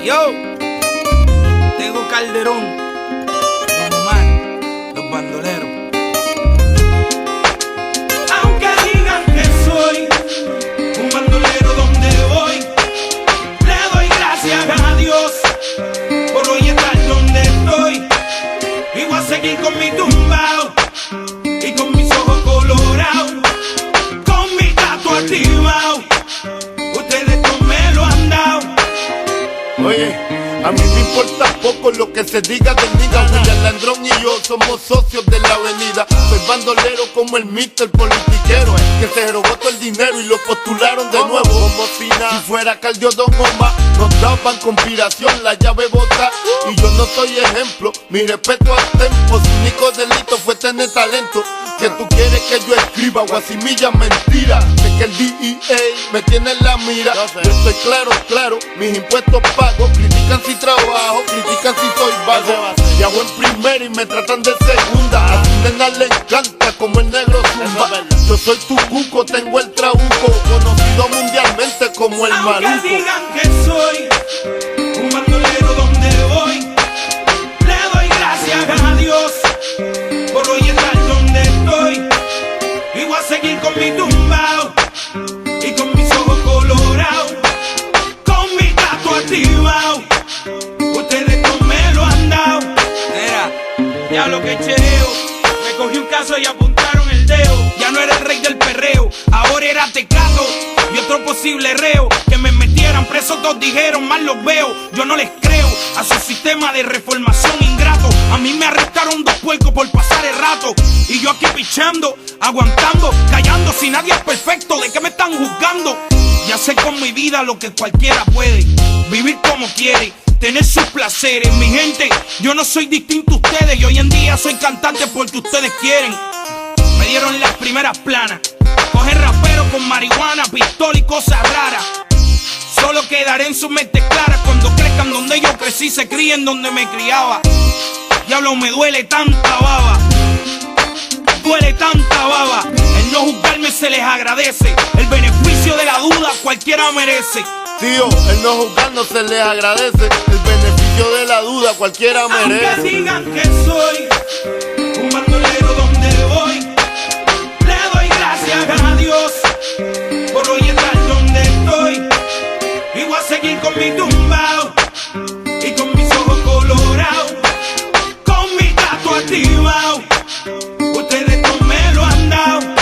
Yo, Tego Calderón, Don Omar, los bandoleros. Aunque digan que soy un bandolero donde voy, le doy gracias a Dios por hoy estar donde estoy. Y voy a seguir con mi tumbao y con mis ojos colorados, con mi gato activado. Ustedes no me lo han dado. Oye, a mí me importa poco lo que se diga del nigga. William Landrón y yo somos socios de la avenida. Soy bandolero como el Mr. Politiquero, que se robó todo el dinero y lo postularon de nuevo. Como si fuera Cardio Don Omar, nos daban conspiración, la llave bota. Y yo no soy ejemplo, mi respeto al tempo. Su único delito fue tener talento. Que tú quieres que yo escriba guasimilla mentira. Sé que el DEA me tiene en la mira. Yo estoy claro, mis impuestos pago. Critican si trabajo, critican si soy vago. Viajo en primera y me tratan de segunda. A tu nena le encanta como el negro zumba. Yo soy tu cuco, tengo el trabuco, conocido mundialmente como el maluco. Aunque digan que soy un bandolero donde voy, le doy gracias a Dios por hoy estar donde estoy. Y voy a seguir con mi tumbao y con mis ojos colorados, con mi gato activado. Ustedes no me lo han dado. Mira, ya lo que chereo, me cogí un caso y apuntaron el dedo. Ya no era el rey del perreo, ahora era Tecato y otro posible reo. Que me metieran preso, todos dijeron, mal los veo. Yo no les creo a su sistema de reformación ingrato. A mí me arrestaron 2 puercos por pasar el rato, y yo aquí pichando, aguantando, callando. Si nadie es perfecto, ¿de qué me están juzgando? Ya sé con mi vida lo que cualquiera puede, vivir como quiere, tener sus placeres. Mi gente, yo no soy distinto a ustedes, y hoy en día soy cantante porque ustedes quieren. Me dieron las primeras planas, coger rapero con marihuana, pistola y cosas raras. Solo quedaré en sus mentes claras cuando crezcan donde yo crecí, se críen donde me criaba. Diablo, me duele tanta baba, duele tanta baba. El no juzgarme se les agradece, el beneficio de la duda cualquiera merece. Tío, el no juzgarnos se les agradece, el beneficio de la duda cualquiera merece. Aunque digan que soy un bandolero donde voy, le doy gracias a Dios por hoy estar donde estoy. Y voy a seguir con mi tumbao y con mis ojos colorados, con mi gato activado.